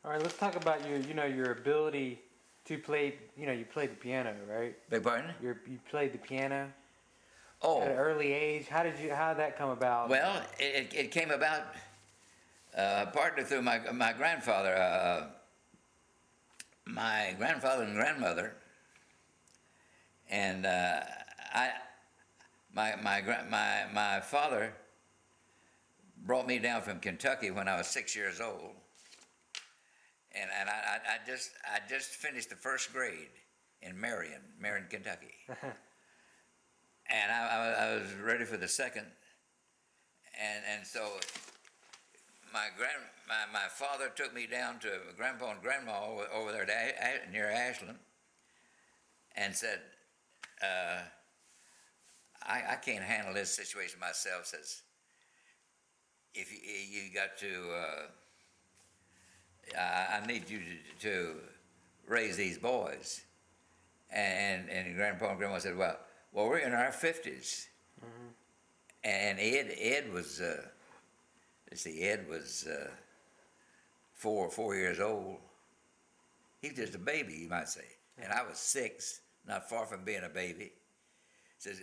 All right, let's talk about your ability to play. You played the piano, right? Beg pardon? You played the piano at an Oh, early age. How did that come about? well, it came about partly through my grandfather. My grandfather and grandmother, and my father brought me down from Kentucky when I was 6 years old, and I just finished the first grade in Marion, Kentucky, and I was ready for the second, and so my father took me down to Grandpa and Grandma over there near Ashland, and said, I can't handle this situation myself. Says, if you got to, I need you to raise these boys. And Grandpa and Grandma said, well, we're in our 50s. Mm-hmm. And Ed was, Ed was 4 years old. He was just a baby, you might say. Mm-hmm. And I was 6, not far from being a baby. Says,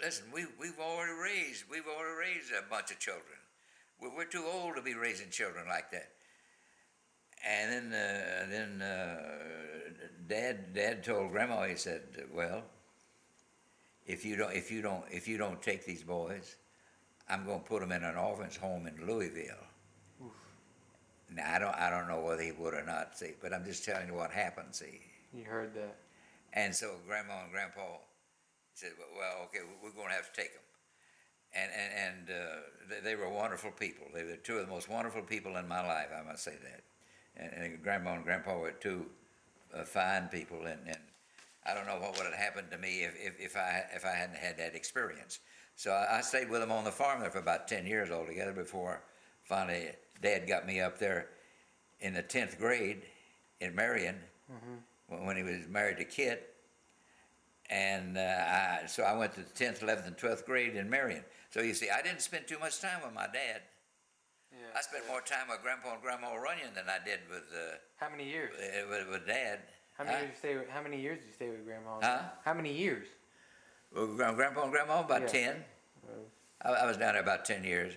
listen, we've already raised a bunch of children. We're too old to be raising children like that. And then Dad told Grandma, he said, well, if you don't take these boys, I'm going to put them in an orphan's home in Louisville. Oof. Now I don't know whether he would or not, see, but I'm just telling you what happened, see. You heard that. And so Grandma and Grandpa said, well, okay, we're going to have to take them. And they were wonderful people. They were two of the most wonderful people in my life, I must say that. And Grandma and Grandpa were two fine people, and I don't know what would have happened to me if I hadn't had that experience. So I stayed with them on the farm there for about 10 years altogether before finally Dad got me up there in the 10th grade in Marion, mm-hmm. when he was married to Kit. And so I went to the 10th, 11th, and 12th grade in Marion. So you see, I didn't spend too much time with my dad. Yeah, I spent more time with Grandpa and Grandma Runyon than I did with. How many years? With Dad. How many years did you stay with Grandma? Huh? How many years? With Grandpa and Grandma, about 10. I was down there about 10 years,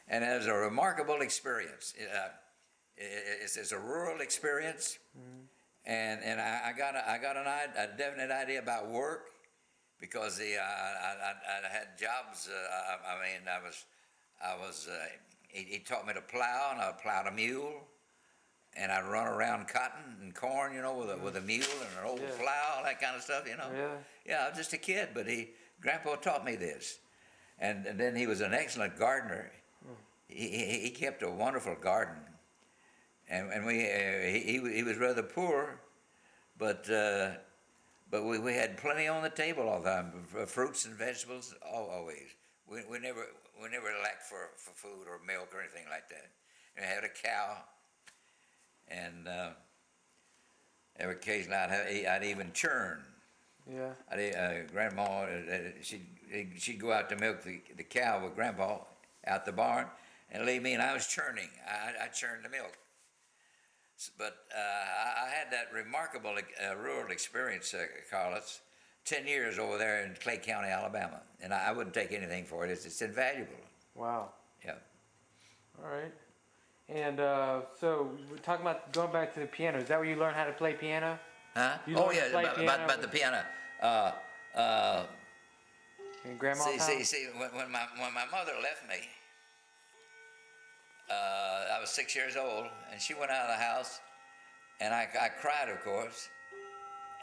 and it was a remarkable experience. It's a rural experience, mm-hmm. and I got a definite idea about work, because I had jobs. He taught me to plow, and I plowed a mule, and I'd run around cotton and corn, with a mule and an old plow, that kind of stuff, Yeah, I was just a kid, but Grandpa taught me this. And then he was an excellent gardener. He kept a wonderful garden. And he was rather poor, but we had plenty on the table all the time, fruits and vegetables, always. We never lacked for food or milk or anything like that. And I had a cow, and every occasion I'd even churn. Yeah. Grandma, she'd go out to milk the cow with Grandpa out the barn, and leave me, and I was churning. I churned the milk. But I had that remarkable rural experience, Carlos. 10 years over there in Clay County, Alabama, and I wouldn't take anything for it. It's invaluable. Wow. Yeah. All right. And so we're talking about going back to the piano. Is that where you learned how to play piano? Huh? Oh yeah, about the piano. In Grandma's house? See, when my mother left me, I was 6 years old, and she went out of the house, and I cried, of course.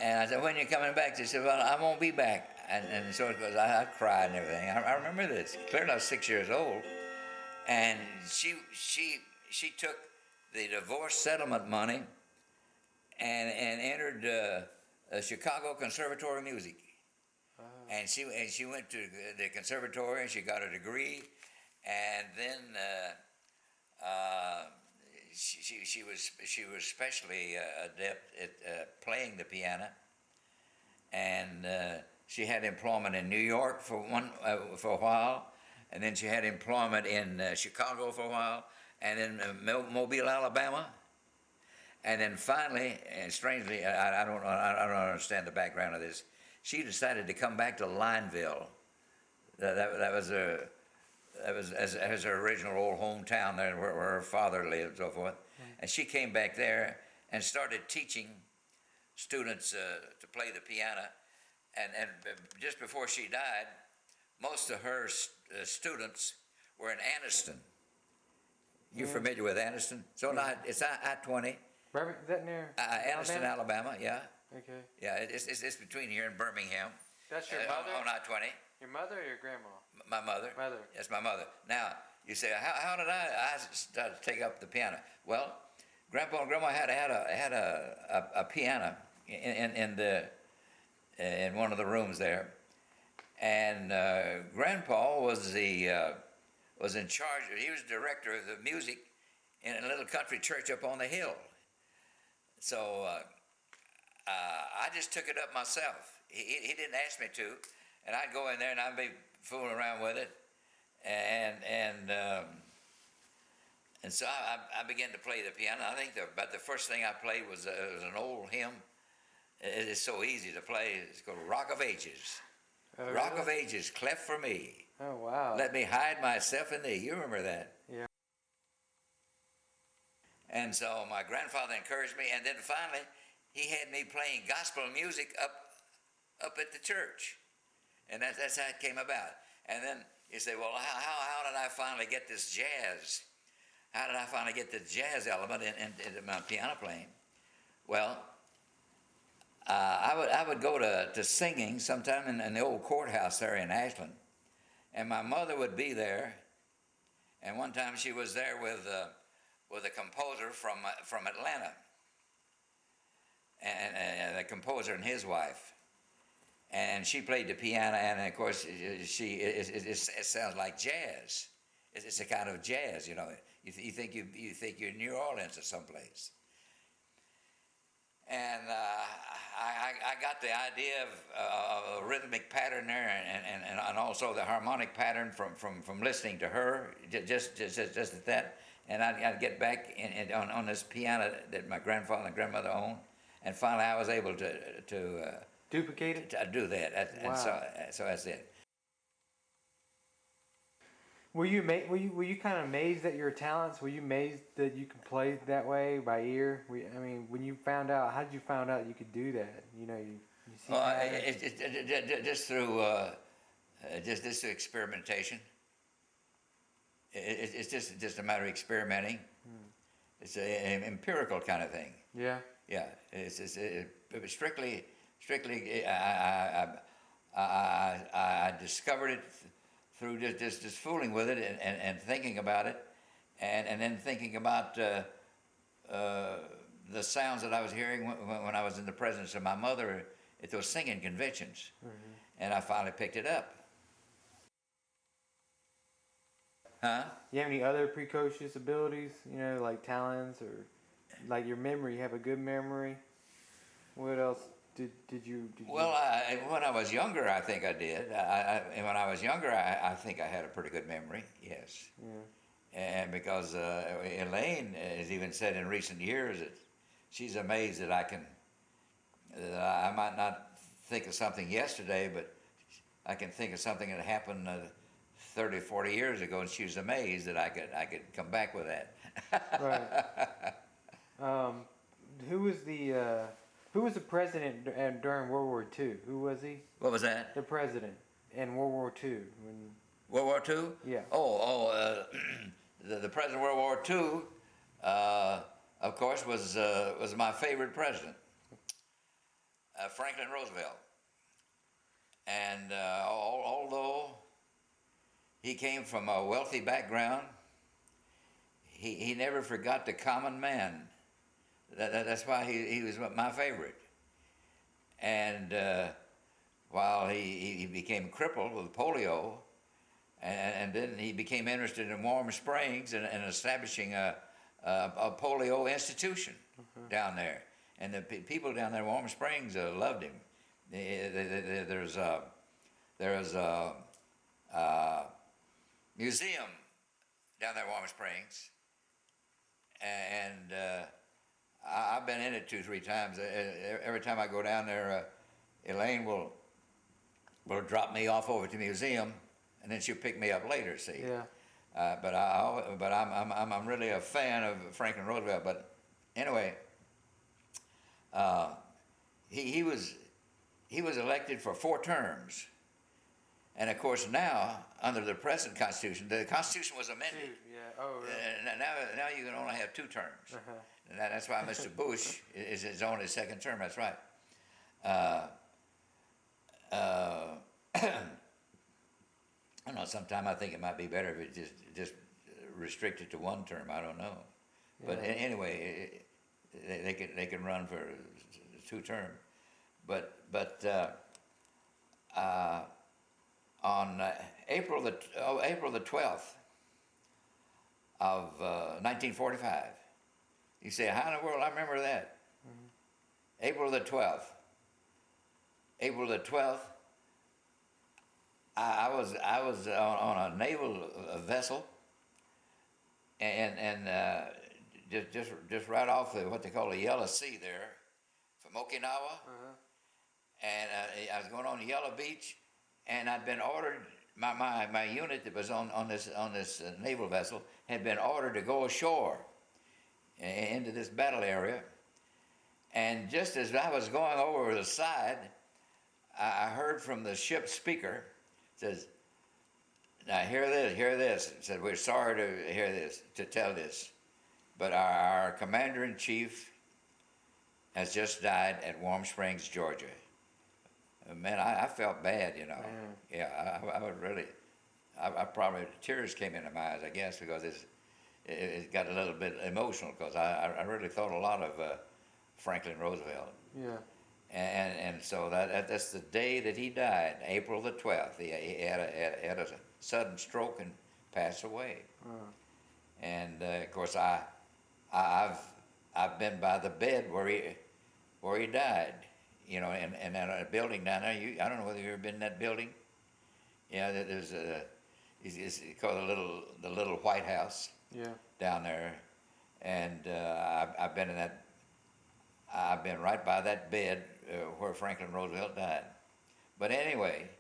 And I said, when are you coming back? She said, well, I won't be back. And so it goes, I cried and everything. I remember this. Clearly I was 6 years old. And she took the divorce settlement money and entered the Chicago Conservatory of Music. And she went to the conservatory, and she got a degree. And then she was especially adept at playing the piano, and she had employment in New York for a while, and then she had employment in Chicago for a while, and in Mobile, Alabama, And then finally, and strangely, I don't understand the background of this. She decided to come back to Lineville. That was as her original old hometown there, where her father lived and so forth. And she came back there and started teaching students to play the piano. And just before she died, most of her students were in Anniston. You familiar with Anniston? So now it's I-20. Is that near Anniston, Alabama, yeah. Okay. Yeah, it's between here and Birmingham. That's your mother? On I-20. Your mother or your grandma? My mother. Mother. Yes, my mother. Now, you say, how did I start to take up the piano? Well, Grandpa and Grandma had a piano in one of the rooms there, and Grandpa was in charge. He was director of the music in a little country church up on the hill. So I just took it up myself. He didn't ask me to, and I'd go in there and I'd be fooling around with it, and so I began to play the piano. I think about the first thing I played was an old hymn. It is so easy to play. It's called "Rock of Ages." Oh, Rock really? of Ages, cleft for me. Oh, wow. Let me hide myself in thee. You remember that? Yeah. And so my grandfather encouraged me, and then finally he had me playing gospel music up at the church, and that's how it came about. And then you say, well, how did I finally get this jazz? How did I finally get the jazz element into my piano playing? Well, I would go to singing sometime in the old courthouse there in Ashland, and my mother would be there. And one time she was there with a composer from Atlanta, and the composer and his wife, and she played the piano, and of course it sounds like jazz. It's a kind of jazz, you know. You think you're in New Orleans or someplace. And I got the idea of a rhythmic pattern there, and also the harmonic pattern from listening to her, just at that. And I'd get back on this piano that my grandfather and grandmother owned, and finally I was able to duplicate it. To do that. Wow. And so that's it. Were you kind of amazed at your talents? Were you amazed that you could play that way by ear? I mean, when you found out, how did you find out you could do that? You know, you see. Well, just through just through experimentation. It's just a matter of experimenting. It's an empirical kind of thing. Yeah. Yeah. It was strictly. I discovered it through just fooling with it and thinking about it, and then thinking about the sounds that I was hearing when I was in the presence of my mother at those singing conventions, and I finally picked it up. Huh? You have any other precocious abilities? You know, like talents or like your memory. You have a good memory. What else did you? Well, when I was younger, I think I did. And when I was younger, I think I had a pretty good memory. Yes. Yeah. And because Elaine has even said in recent years that she's amazed that I might not think of something yesterday, but I can think of something that happened 30, 40 years ago, and she was amazed that I could come back with that. Right. Who was the president during World War II? Who was he? What was that? The president in World War II. World War II? Yeah. The president of World War II, of course, was my favorite president, Franklin Roosevelt. And although he came from a wealthy background, he never forgot the common man. That's why he was my favorite. And while he became crippled with polio, and then he became interested in Warm Springs and establishing a polio institution down there. And the people down there in Warm Springs loved him. There's a museum down there in Warm Springs, and I've been in it 2, 3 times. Every time I go down there, Elaine will drop me off over to the museum, and then she'll pick me up later. See. Yeah. But I'm really a fan of Franklin Roosevelt. But anyway, uh, he was elected for 4 terms, and of course now under the present Constitution, the Constitution was amended. Yeah. Oh, really? Now you can only have 2 terms. Uh-huh. And that's why Mr. Bush is only his 2nd term. That's right. Uh, I don't know. Sometimes I think it might be better if it just restricted to 1 term. I don't know. But Yeah. anyway, they can run for 2 terms. But on April the 12th of 1945. You say, how in the world I remember that? Mm-hmm. April the 12th. April the 12th. I was on a naval vessel, and just right off what they call the Yellow Sea there, from Okinawa, Uh-huh. and I was going on the Yellow Beach, and I'd been ordered. My unit that was on this naval vessel had been ordered to go ashore into this battle area, and just as I was going over the side, I heard from the ship's speaker, says, "Now hear this." It said, "We're sorry to tell this, but our commander-in-chief has just died at Warm Springs, Georgia." Man, I felt bad, you know. Man. Yeah, I would really, I probably, tears came into my eyes, I guess, because it got a little bit emotional, because I really thought a lot of Franklin Roosevelt. Yeah. And so that's the day that he died, April the 12th. He had a sudden stroke and passed away. And of course I've been by the bed where he died, you know, and in a building down there. I don't know whether you've ever been in that building. Yeah, there's it's called the little White House. Yeah. Down there, and I've been in that. I've been right by that bed where Franklin Roosevelt died. But anyway,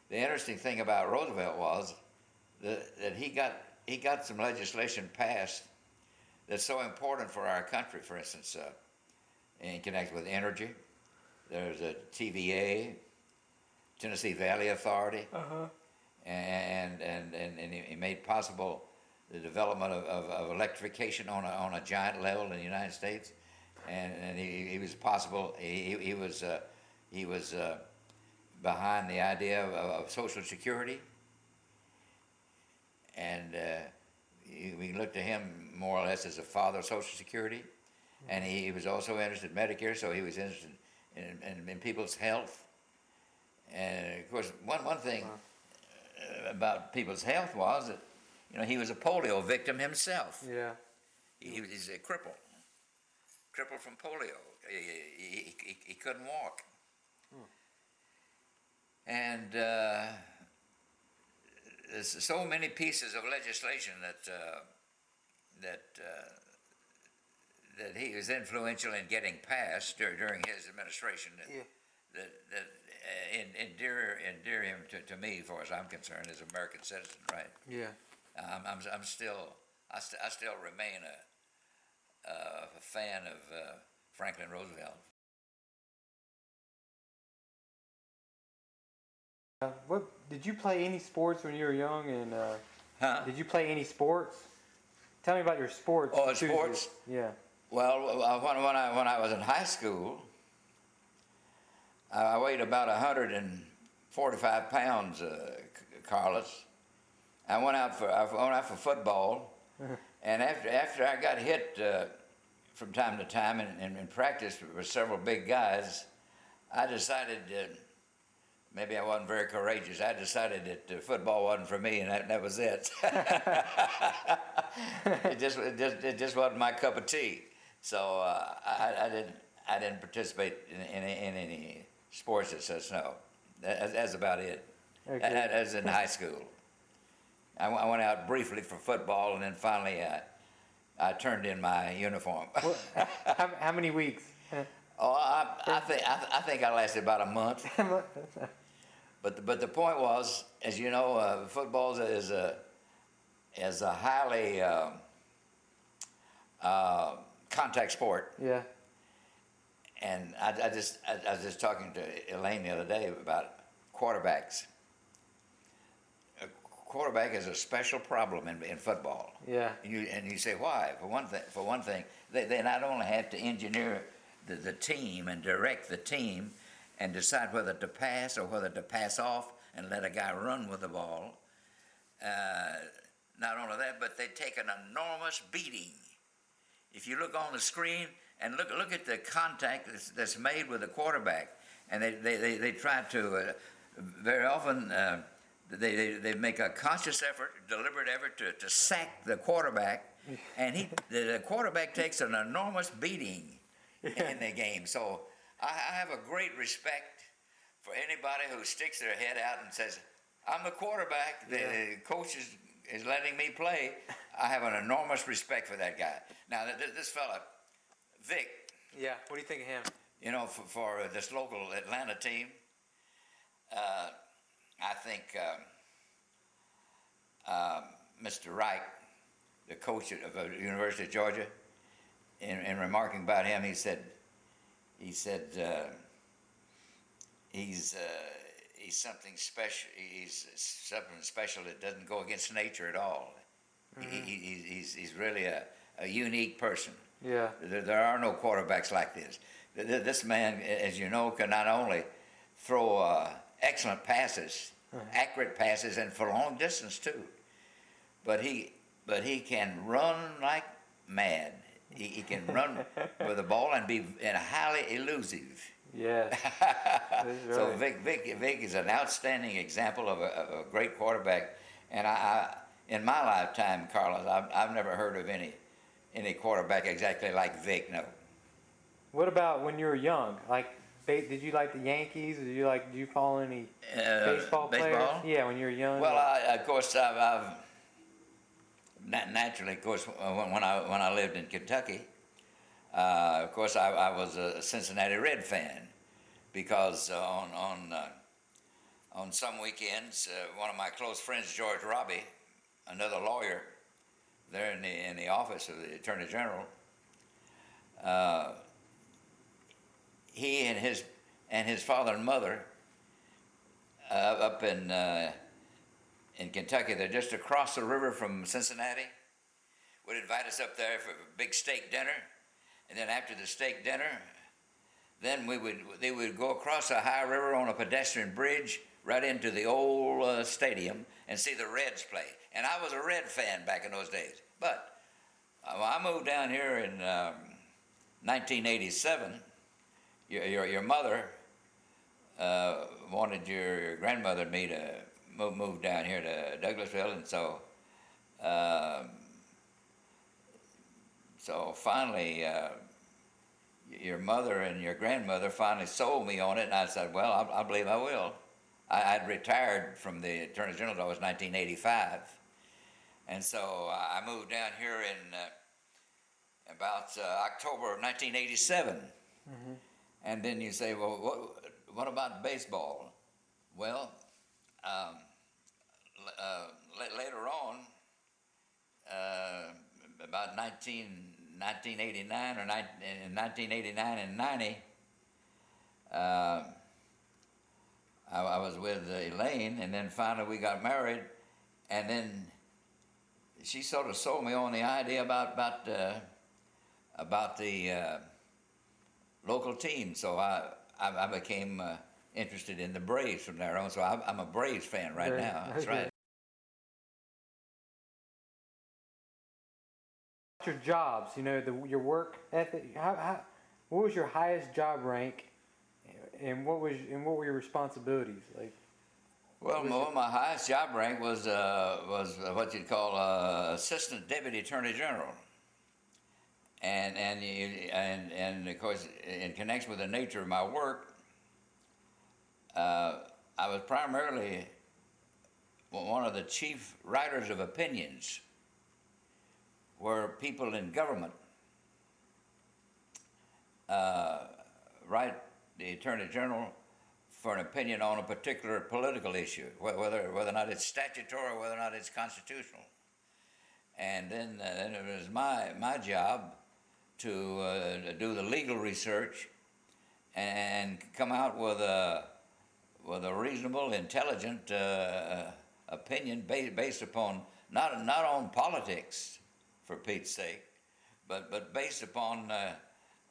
the interesting thing about Roosevelt was that he got some legislation passed that's so important for our country. For instance, in connection with energy, there's a TVA, Tennessee Valley Authority, and he made possible the development of electrification on a giant level in the United States. And he was possible. He was behind the idea of Social Security, and we can look to him more or less as a father of Social Security. And he was also interested in Medicare, so he was interested in people's health. And of course, one thing about people's health was that, you know, he was a polio victim himself. Yeah. He's a cripple from polio. He couldn't walk. And there's so many pieces of legislation that he was influential in getting passed during his administration that endear him to me, as far as I'm concerned, as an American citizen, right? Yeah. I still remain a fan of Franklin Roosevelt. What did you play any sports when you were young? And Huh? did you play any sports? Tell me about your sports. Oh, sports? Yeah. Well, when I was in high school, I weighed about 145 pounds, Carlos. I went out for football, and after I got hit from time to time in practice with several big guys, I decided maybe I wasn't very courageous. I decided that football wasn't for me, and that was it. It just wasn't my cup of tea. So I didn't participate in any sports as such. No, that's about it. Okay. That was in high school. I went out briefly for football, and then finally I turned in my uniform. Well, how many weeks? Oh, I think I lasted about a month. But the point was, as you know, football is a highly contact sport. Yeah. And I was just talking to Elaine the other day about quarterbacks. A quarterback is a special problem in football. Yeah. And you say why? For one thing, they not only have to engineer the team and direct the team and decide whether to pass or whether to pass off and let a guy run with the ball. Not only that, but they take an enormous beating. If you look on the screen and look at the contact that's made with the quarterback, and they try to very often they make a conscious effort, deliberate effort to sack the quarterback, and the quarterback takes an enormous beating in the game. So I have a great respect for anybody who sticks their head out and says, "I'm the quarterback. The coach is letting me play." I have an enormous respect for that guy. Now, this fella, Vic. Yeah. What do you think of him? You know, for this local Atlanta team, I think Mr. Wright, the coach of the University of Georgia, in remarking about him, he said he's something special. He's something special that doesn't go against nature at all. Mm-hmm. He's really a unique person. Yeah. There are no quarterbacks like this. This man, as you know, can not only throw excellent passes, accurate passes, and for long distance too, but he can run like mad. He can run with the ball and be highly elusive. Yeah. So Vic is an outstanding example of a great quarterback, and I in my lifetime, Carlos, I've never heard of any quarterback exactly like Vic. No. What about when you were young? Like, did you like the Yankees? Did you follow any baseball players? Yeah, when you were young. Well, of course, I've naturally, of course, when I lived in Kentucky, of course, I was a Cincinnati Red fan, because on some weekends, one of my close friends, George Robbie, another lawyer there in the office of the Attorney General, he and his father and mother up in Kentucky, they're just across the river from Cincinnati, would invite us up there for a big steak dinner, and then after the steak dinner, then they would go across the high river on a pedestrian bridge right into the old stadium and see the Reds play. And I was a Red fan back in those days. But I moved down here in 1987. Your mother wanted your grandmother and me to move down here to Douglasville, and so finally your mother and your grandmother finally sold me on it, and I said, well, I believe I will. I'd retired from the Attorney General. That was 1985, and so I moved down here in about October of 1987. Mm-hmm. And then you say, well, what about baseball? Well, later on, about 1989 or 1989 and 90, I was with Elaine, and then finally we got married, and then she sort of sold me on the idea about the local team. So I became interested in the Braves from there on. So I'm a Braves fan right now. That's right. Your jobs, your work ethic. What was your highest job rank, and what were your responsibilities like? Well, my highest job rank was what you'd call assistant deputy attorney general, and of course, in connection with the nature of my work, I was primarily one of the chief writers of opinions, where people in government write the Attorney General for an opinion on a particular political issue, whether or not it's statutory or whether or not it's constitutional. And then it was my job to do the legal research and come out with a reasonable, intelligent opinion based upon not on politics, for Pete's sake, but based upon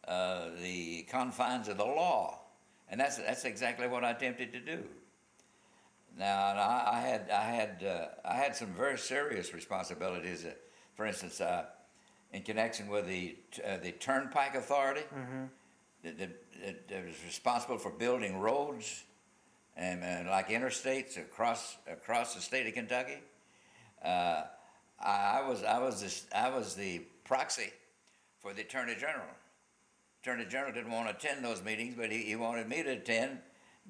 the confines of the law, and that's exactly what I attempted to do. Now I had some very serious responsibilities. For instance, in connection with the Turnpike Authority, that was responsible for building roads and like interstates across the state of Kentucky. I was the proxy for the Attorney General. Attorney General didn't want to attend those meetings, but he wanted me to attend,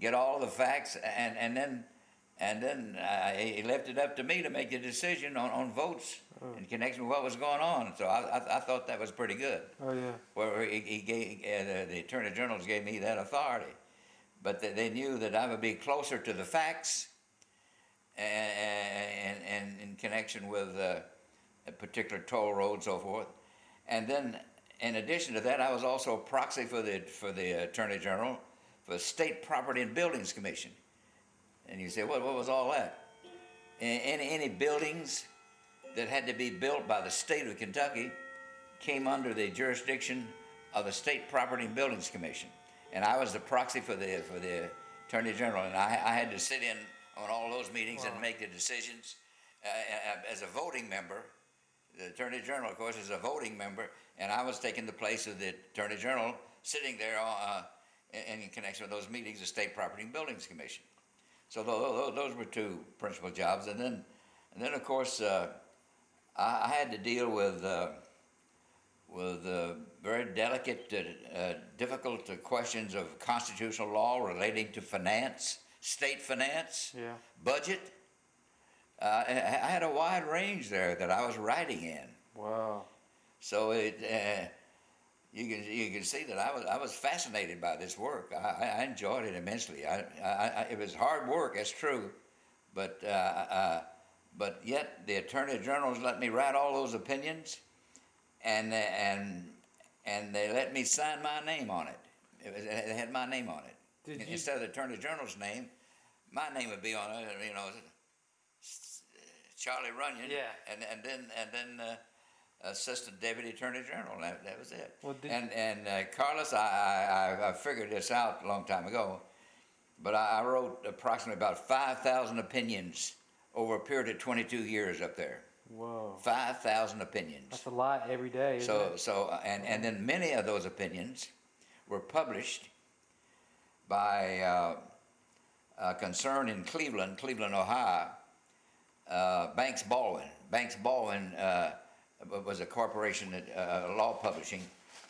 get all the facts, and then he left it up to me to make the decision on votes in connection with what was going on. So I thought that was pretty good. Oh yeah. Where he gave the Attorney Generals gave me that authority, but they knew that I would be closer to the facts, and in connection with a particular toll road and so forth. And then, in addition to that, I was also a proxy for the Attorney General for the State Property and Buildings Commission. And you say, what was all that? Any buildings that had to be built by the state of Kentucky came under the jurisdiction of the State Property and Buildings Commission. And I was the proxy for the Attorney General, and I had to sit in on all those meetings and make the decisions as a voting member. The Attorney General, of course, is a voting member, and I was taking the place of the Attorney General, sitting there in connection with those meetings, the State Property and Buildings Commission. So those were two principal jobs, and then of course I had to deal with very delicate, difficult questions of constitutional law relating to finance, state finance, budget. I had a wide range there that I was writing in. Wow. So you can see that I was fascinated by this work. I enjoyed it immensely. It was hard work, that's true, but yet the Attorney General's let me write all those opinions, and they let me sign my name on it. It had my name on it. Instead of the Attorney General's name, my name would be on it. You know, Charlie Runyon. Yeah. And then Assistant Deputy Attorney General. That was it. Well, Carlos, I figured this out a long time ago, but I wrote approximately about 5,000 opinions over a period of 22 years up there. Whoa. 5,000 opinions. That's a lot every day. Isn't it? And then many of those opinions were published by a concern in Cleveland, Ohio, Banks Baldwin. Banks Baldwin was a corporation that law publishing,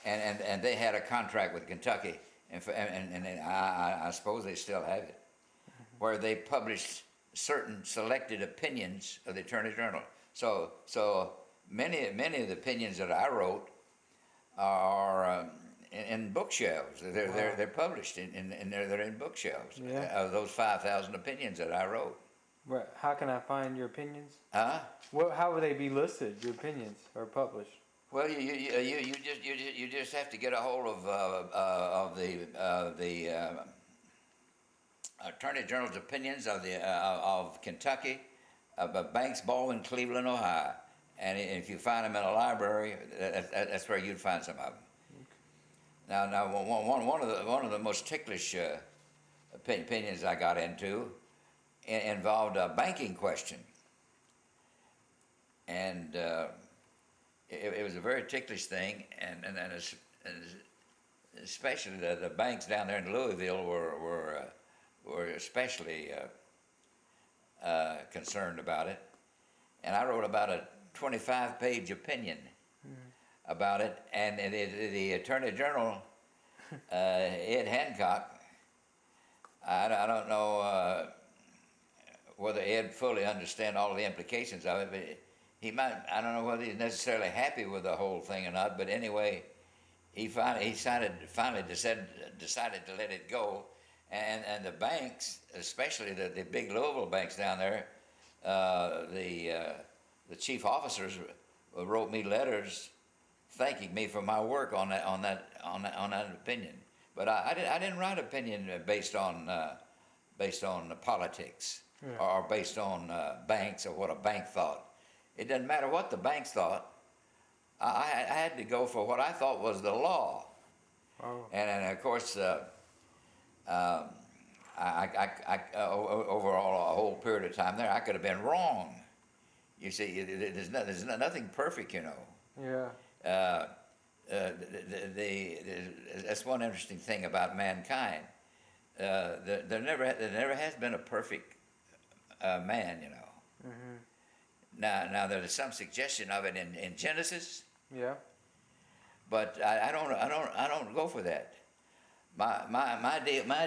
and they had a contract with Kentucky, and I suppose they still have it, where they published certain selected opinions of the Attorney General. So many of the opinions that I wrote are in bookshelves. They're published and they're in bookshelves of those 5,000 opinions that I wrote. How can I find your opinions? Huh? How would they be listed? Your opinions or published? Well, you just have to get a hold of the Attorney General's opinions of Kentucky, Banks Baldwin, Cleveland, Ohio, and if you find them in a library, that's where you'd find some of them. Now, one of the most ticklish opinions I got into involved a banking question, and it was a very ticklish thing, and especially the banks down there in Louisville were especially concerned about it, and I wrote about a 25-page opinion about it, and the Attorney General, Ed Hancock, I don't know whether Ed fully understand all the implications of it, but he might, I don't know whether he's necessarily happy with the whole thing or not, but anyway, he finally decided to let it go. And the banks, especially the big Louisville banks down there, the chief officers wrote me letters thanking me for my work on that opinion. But I didn't write opinion based on politics, Yeah. or based on banks or what a bank thought. It doesn't matter what the banks thought. I had to go for what I thought was the law. Oh. And of course, overall a whole period of time there, I could have been wrong. You see, there's nothing perfect, you know. Yeah. That's one interesting thing about mankind. There never has been a perfect man, you know. Mhm. Now there's some suggestion of it in Genesis, Yeah. but I don't go for that. My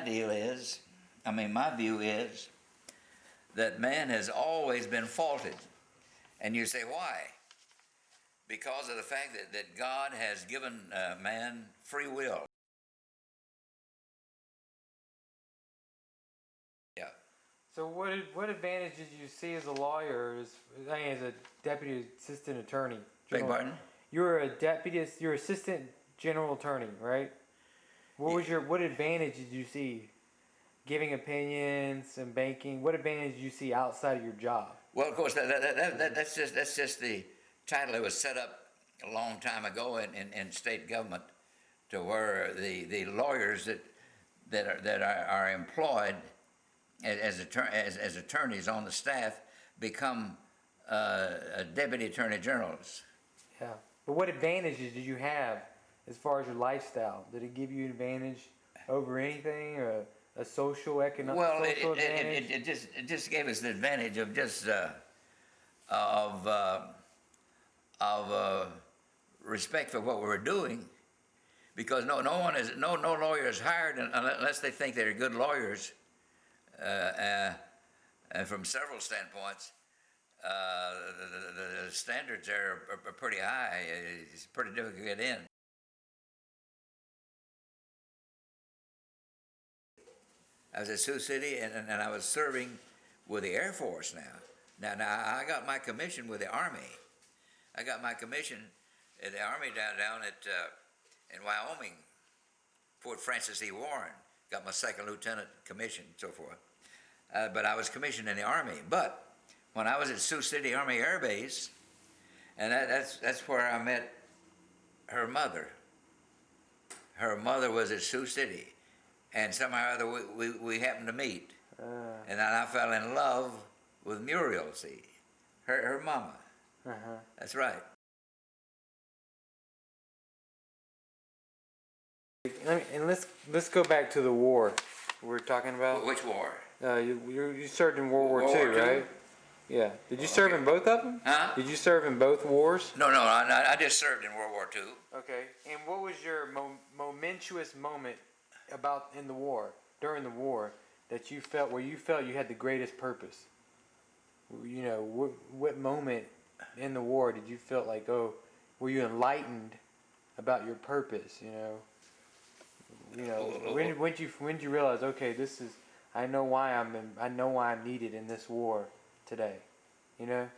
deal is, I mean, my view is that man has always been faulted, and you say why? Because of the fact that God has given man free will. Yeah. So what advantage did you see as a lawyer, as a deputy assistant attorney? Beg pardon? You're assistant general attorney, right? What advantage did you see giving opinions and banking? What advantage did you see outside of your job? Well, of course, that's just the title that was set up a long time ago in state government, to where the lawyers that are employed as attorneys on the staff become deputy attorney generals. Yeah. But what advantages did you have as far as your lifestyle? Did it give you an advantage over anything, or a social economic Well, advantage? it just gave us the advantage of just of respect for what we were doing, because no lawyer is hired unless they think they're good lawyers, and from several standpoints, the standards there are pretty high. It's pretty difficult to get in. I was at Sioux City, and I was serving with the Air Force now. Now I got my commission with the Army. I got my commission at the Army down at in Wyoming, Fort Francis E. Warren. Got my second lieutenant commission and so forth. But I was commissioned in the Army. But when I was at Sioux City Army Air Base, and that's where I met her mother. Her mother was at Sioux City, and somehow or other we happened to meet. And then I fell in love with Muriel, see, her mama. Uh-huh. That's right. And let's go back to the war we're talking about. Which war? You served in World War World II, War II? right? Yeah. Did you serve in both of them? Huh? Did you serve in both wars? No, I just served in World War II. Okay. And what was your momentous moment during the war, that you felt you had the greatest purpose? You know, what moment in the war did you feel like, were you enlightened about your purpose? When did you realize, okay, I know why I'm needed in this war today? You know,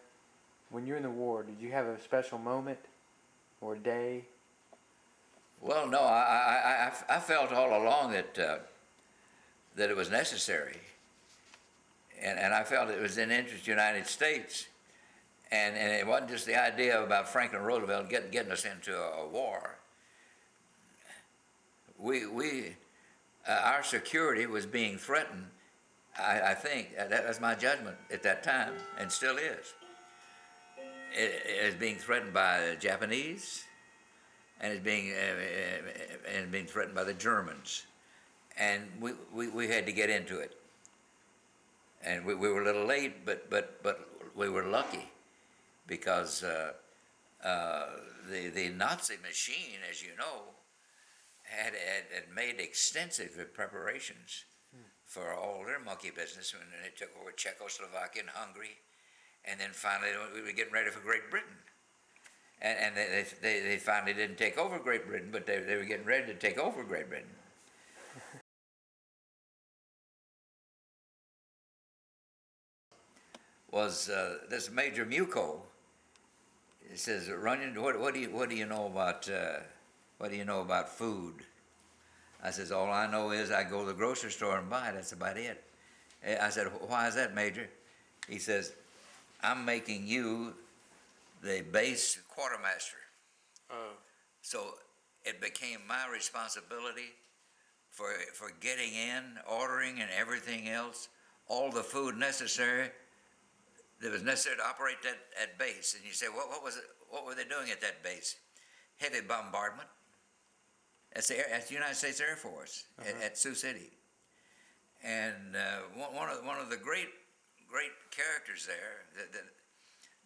when you're in the war, did you have a special moment or day? Well, no, I felt all along that it was necessary, and I felt it was in the interest of the United States, and it wasn't just the idea about Franklin Roosevelt getting us into a war. Our security was being threatened. I think that was my judgment at that time, and still is. It is being threatened by the Japanese, and it's being threatened by the Germans, and we had to get into it. And we were a little late, but we were lucky, because the Nazi machine, as you know, had made extensive preparations for all their monkey business when they took over Czechoslovakia and Hungary, and then finally we were getting ready for Great Britain. And they finally didn't take over Great Britain, but they were getting ready to take over Great Britain. Was this Major Muco? He says, "Runyon, what do you know about food?" I says, "All I know is I go to the grocery store and buy it. That's about it." I said, "Why is that, Major?" He says, "I'm making you the base quartermaster." Oh. So it became my responsibility for getting in, ordering, and everything else, all the food necessary that was necessary to operate that base. And you say, what was it? What were they doing at that base? Heavy bombardment. That's the United States Air Force at Sioux City. And one of the great characters there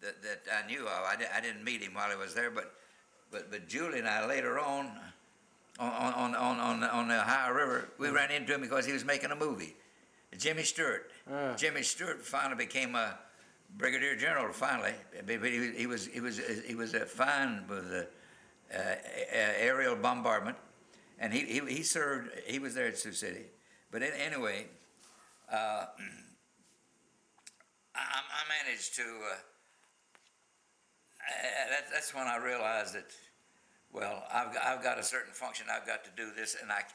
that I knew of. I didn't meet him while he was there, but Julie and I later on the Ohio River, we ran into him because he was making a movie. Jimmy Stewart. Jimmy Stewart finally became a brigadier general. Finally, but he was fine with the aerial bombardment, and he served. He was there at Sioux City. But anyway, I managed to. That's when I realized that, well, I've got a certain function. I've got to do this, and I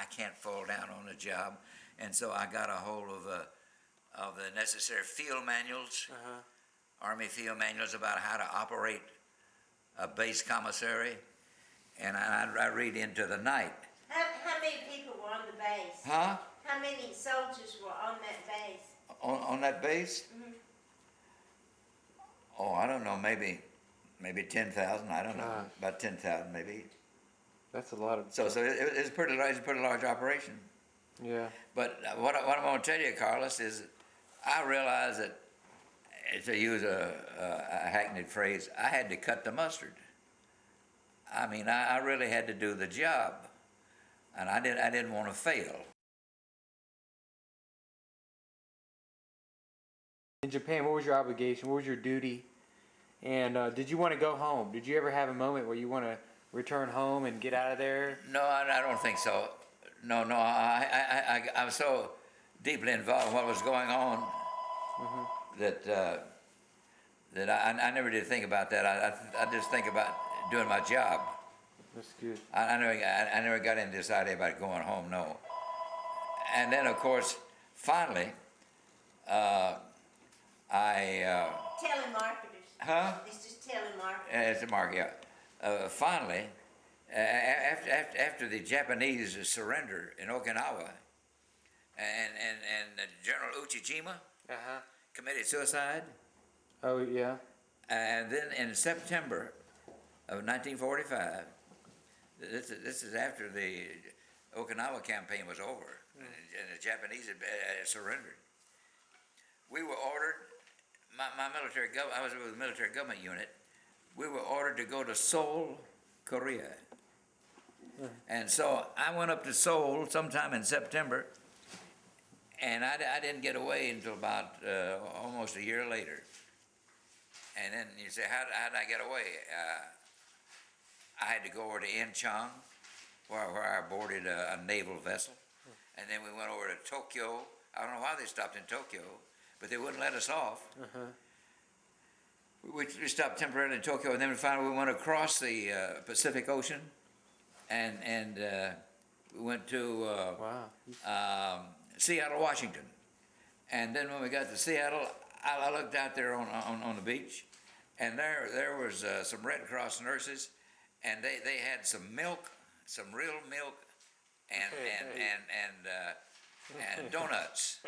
can't fall down on the job, and so I got a hold of the necessary field manuals, Army field manuals about how to operate a base commissary, and I read into the night. How many people were on the base? Huh? How many soldiers were on that base? On that base? Mm-hmm. Oh, I don't know, maybe 10,000. I don't know, about 10,000 maybe. That's a lot of. So it's a pretty large operation. Yeah. But what I'm going to tell you, Carlos, is I realized that, to use a hackneyed phrase, I had to cut the mustard. I mean, I really had to do the job, and I didn't want to fail. In Japan, what was your obligation? What was your duty? And did you want to go home? Did you ever have a moment where you want to return home and get out of there? No, I don't think so. No, I was so deeply involved in what was going on that I never did think about that. I just think about doing my job. That's good. I never got into this idea about going home, no. And then, of course, finally, Telemarketers. Huh? It's just telemarketers. It's a mark, yeah. Finally, after the Japanese surrender in Okinawa, and General Uchijima committed suicide, Oh yeah. and then in September of 1945, this is after the Okinawa campaign was over, and the Japanese had surrendered. We were ordered. My military I was with the military government unit. We were ordered to go to Seoul, Korea. And so I went up to Seoul sometime in September, and I didn't get away until about almost a year later. And then you say, how did I get away? I had to go over to Incheon, where I boarded a naval vessel, and then we went over to Tokyo. I don't know why they stopped in Tokyo, but they wouldn't let us off. We stopped temporarily in Tokyo, and then finally we went across the Pacific Ocean, and we went to Seattle, Washington. And then when we got to Seattle, I looked out there on the beach, and there was some Red Cross nurses, and they had some milk, some real milk, and donuts.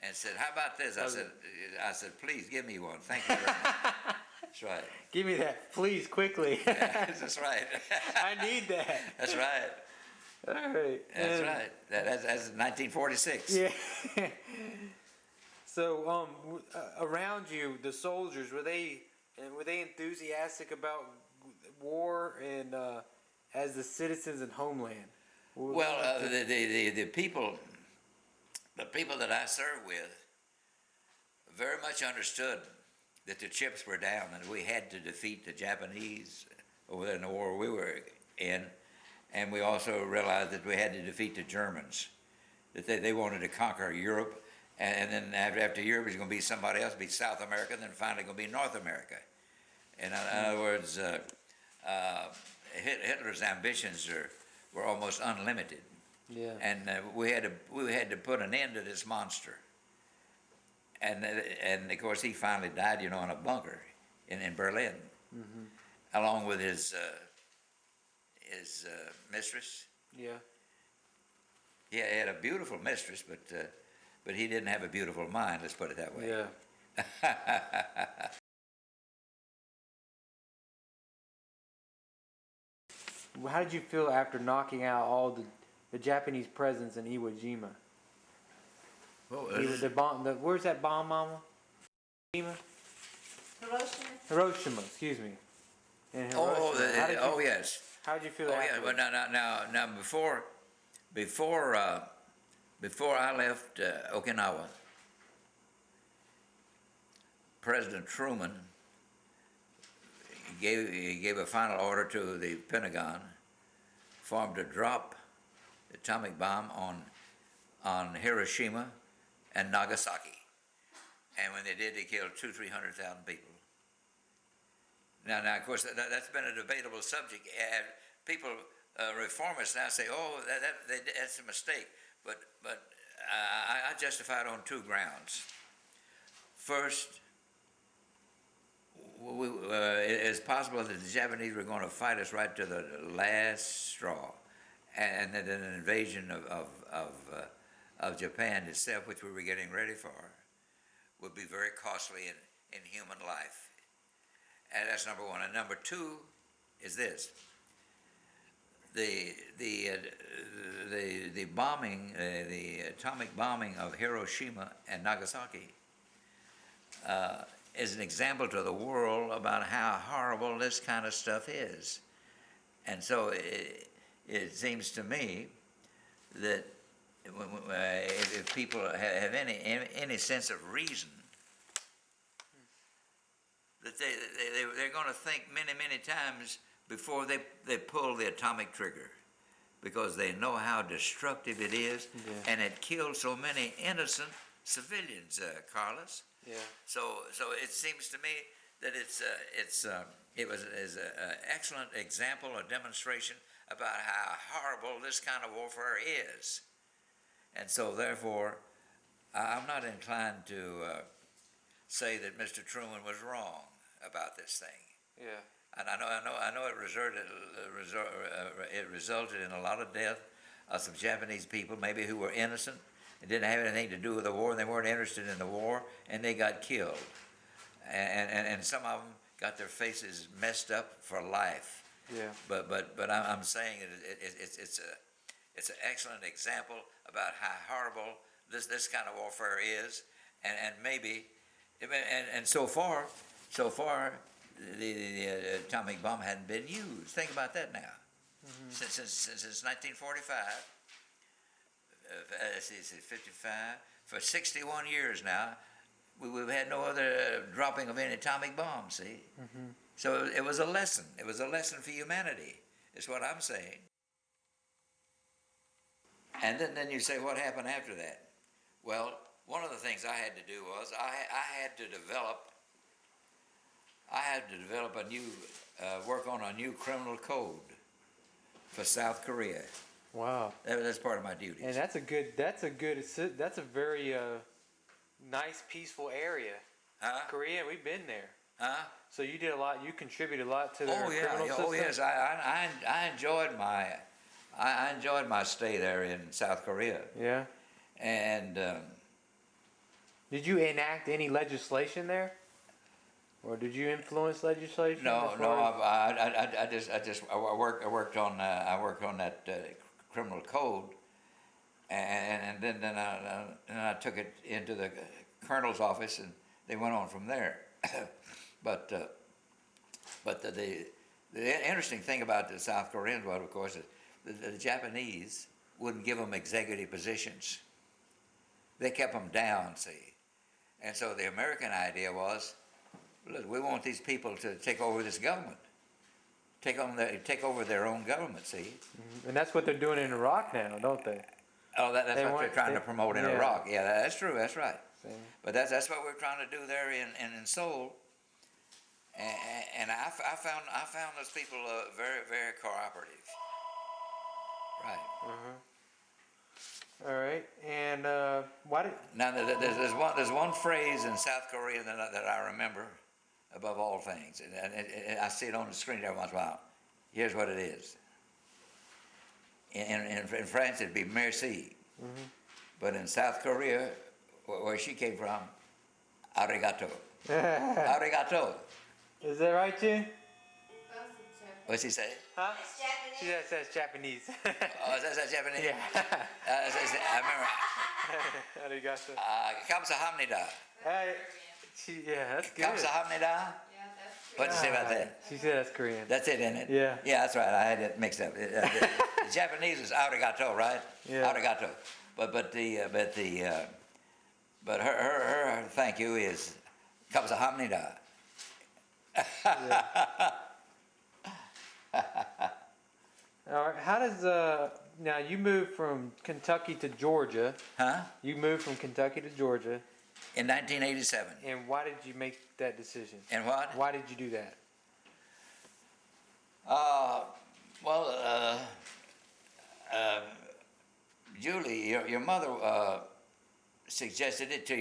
And said, "How about this?" I said, "Please give me one. Thank you very much." That's right. Give me that, please, quickly. Yeah, that's right. I need that. That's right. All right. That's right. That's 1946. Yeah. So, around you, the soldiers, were they enthusiastic about war and as the citizens in homeland? Well, the people that I served with very much understood that the chips were down and we had to defeat the Japanese over there in the war we were in, and we also realized that we had to defeat the Germans, that they wanted to conquer Europe, and then after Europe, it's going to be somebody else, be South America, and then finally going to be North America. In other words, Hitler's ambitions were almost unlimited, and we had to put an end to this monster. And of course, he finally died, in a bunker in Berlin, along with his mistress. Yeah. Yeah, he had a beautiful mistress, but he didn't have a beautiful mind. Let's put it that way. Yeah. How did you feel after knocking out all the Japanese presence in Iwo Jima? Well, The bomb. Where's that bomb, Mama? Hiroshima. Hiroshima? Hiroshima. Excuse me. In Hiroshima. Yes. How did you feel Oh yeah. afterwards? Well, now before I left Okinawa, President Truman gave a final order to the Pentagon for him to drop the atomic bomb on Hiroshima and Nagasaki. And when they did, they killed 200,000-300,000 people. Now, of course, that's been a debatable subject. And people, reformists now say, "Oh, that's a mistake." But I justify it on two grounds. First, it's possible that the Japanese were going to fight us right to the last straw, and that an invasion of Japan itself, which we were getting ready for, would be very costly in human life. And that's number one. And number two is this: the bombing, the atomic bombing of Hiroshima and Nagasaki is an example to the world about how horrible this kind of stuff is. And so it seems to me that if people have any sense of reason, that they're going to think many times before they pull the atomic trigger, because they know how destructive it is, and it killed so many innocent civilians, Carlos. Yeah. So it seems to me that it was an excellent example, a demonstration about how horrible this kind of warfare is. And so therefore, I'm not inclined to say that Mr. Truman was wrong about this thing. Yeah. And I know it resulted in a lot of death of some Japanese people, maybe who were innocent. It didn't have anything to do with the war, and they weren't interested in the war, and they got killed. And some of them got their faces messed up for life. Yeah. But I'm saying it's an excellent example about how horrible this kind of warfare is, and maybe, and so far, the atomic bomb hadn't been used. Think about that now. Mm-hmm. Since 1945. 55, for 61 years now, we've had no other dropping of any atomic bomb, see? Mm-hmm. So it was a lesson. It was a lesson for humanity, is what I'm saying. And then you say, what happened after that? Well, one of the things I had to do was I had to develop a new, work on a new criminal code for South Korea. Wow. That's part of my duties. And that's a very nice, peaceful area. Huh? Korea, we've been there. Huh? So you did a lot. You contributed a lot to their criminal system. Oh yes. I enjoyed my stay there in South Korea. Yeah. And did you enact any legislation there, or did you influence legislation? No. I worked on that criminal code, and then I took it into the colonel's office, and they went on from there. But the interesting thing about the South Koreans was, of course, is the Japanese wouldn't give them executive positions. They kept them down, see. And so the American idea was, look, we want these people to take over this government, take over their own government. See, And that's what they're doing in Iraq now, don't they? oh, that's They what want- they're trying to they- promote in yeah. Iraq. Yeah, that's true. That's right. Same. But that's what we're trying to do there in Seoul. And I found those people very, very cooperative. Right. All right. And why did? Now there's one phrase in South Korea that I remember above all things, and I see it on the screen every once in a while. Here's what it is. In France it'd be merci, but in South Korea, where she came from, arigato. Arigato. Is that right, Jim? What's he say? Huh? It's Japanese. She says Japanese. Oh, is that Japanese? Yeah. I remember. Arigato. Kamsahamnida. Yeah, that's good. Kamsahamnida. Yeah, that's What'd you say about that? She said that's Korean. That's it, isn't it? Yeah. Yeah, that's right. I had it mixed up. The Japanese is arigato, right? Yeah. Arigato. But her thank you is kamsahamnida. All right. How does now you moved from Kentucky to Georgia? Huh? You moved from Kentucky to Georgia, In 1987. and why did you make that decision? And what? Why did you do that? Julie, your mother suggested it to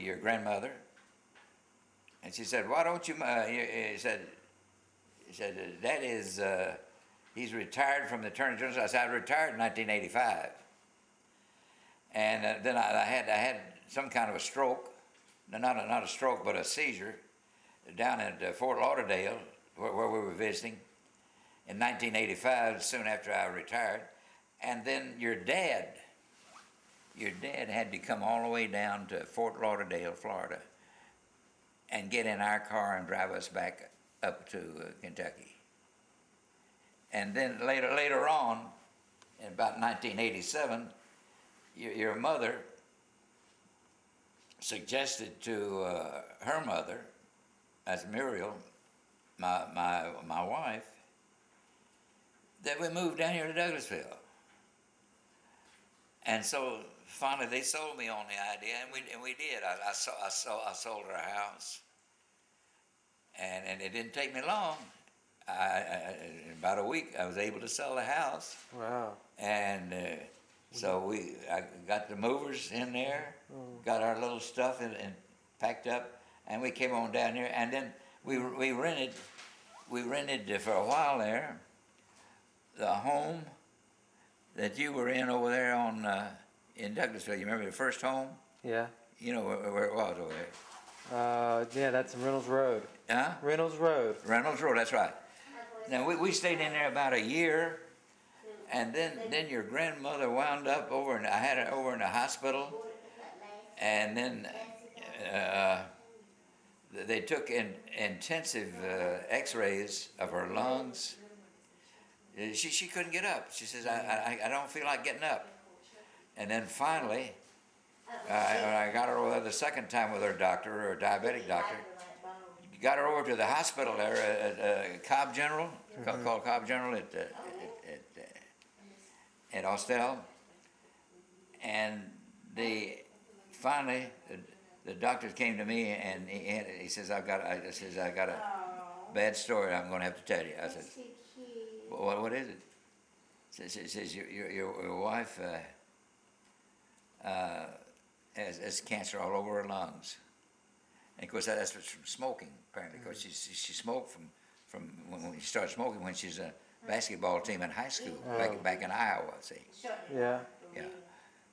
your grandmother, and she said, "Why don't you?" He said, "That is, he's retired from the Attorney General." I said, "I retired in 1985," and then I had some kind of a stroke, not a stroke, but a seizure, down at Fort Lauderdale, where we were visiting, in 1985, soon after I retired. And then your dad had to come all the way down to Fort Lauderdale, Florida, and get in our car and drive us back up to Kentucky. And then later on, in about 1987, your mother suggested to her mother, as Muriel, my wife, that we moved down here to Douglasville. And so finally they sold me on the idea, and we did. I sold our house, and it didn't take me long. In about a week, I was able to sell the house. Wow. And so I got the movers in there, got our little stuff and packed up, and we came on down here. And then we rented for a while there the home that you were in over there in Douglasville. You remember the first home? Yeah. You know where it was over there. Yeah, that's Reynolds Road. Huh? Reynolds Road. Reynolds Road, that's right. Now we stayed in there about a year, and then your grandmother wound up I had her over in the hospital, and then they took intensive X-rays of her lungs. She couldn't get up. She says, I don't feel like getting up. And then finally, I got her over there the second time with her doctor, her diabetic doctor. Got her over to the hospital there at Cobb General, called Cobb General at Austell. And finally, the doctor came to me and he says, I got a bad story I'm going to have to tell you. I said, what is it? It says your wife has cancer all over her lungs. And of course that's from smoking, apparently, because she smoked from when she started smoking when she's a basketball team in high school, back in Iowa, see. Yeah. Yeah.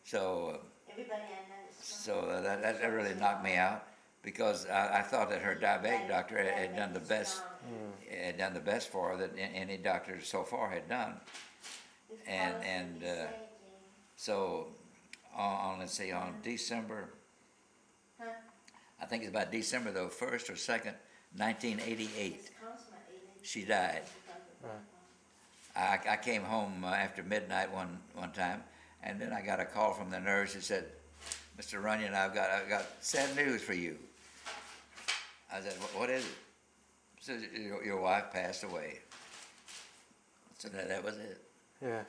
So that really knocked me out, because I thought that her diabetic doctor had done the best for her that any doctor so far had done. And so on December, I think it's about December the 1st or 2nd, 1988, she died. I came home after midnight one time, and then I got a call from the nurse that said, Mr. Runyon, I've got sad news for you. I said, what is it? He said, your wife passed away. So that was it. Yeah.